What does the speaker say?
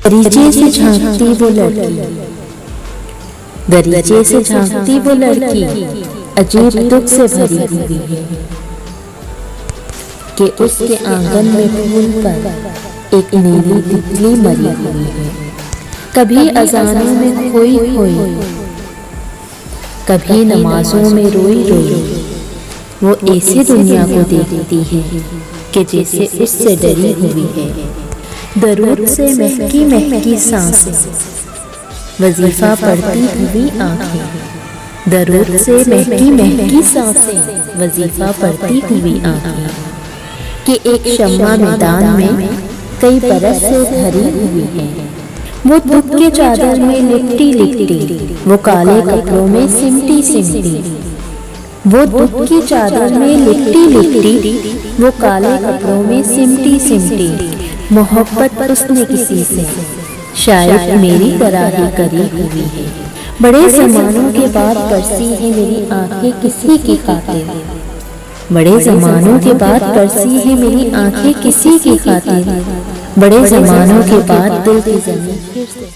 दरीचे से झांकती वो लड़की, दरीचे से झांकती वो लड़की अजीब दुख से भरी हुई है कि उसके आंगन में फूल पर एक नीली तितली मरी हुई है। कभी अजानों में खोई खोई, कभी नमाजों में रोई रोई, वो ऐसी दुनिया को देखती है कि जैसे उससे डरी हुई है। दरूद से महकी महकी सांसें, वजीफा पढ़ती हुई आंखें, दरूद से महकी महकी सांसें, वजीफा पढ़ती हुई आंखें कि एक शम्मा मैदान में कई बरस से धरी हुई है। वो दुख के चादर में लिपटी लिपटी, वो काले कपड़ों में सिमटी सिमटी, वो दुख की चादर में लिपटी लिपटी, वो काले कपड़ों में सिमटी सिमटी, मोहब्बत उसने किसी से शायद मेरी तरह ही करी हुई है। बड़े ज़मानों के बाद बरसी है मेरी आंखें किसी की खातिर, बड़े ज़मानों के बाद बरसी है मेरी आंखें किसी की खातिर, बड़े ज़मानों के बाद दिल की ज़मीन फिर से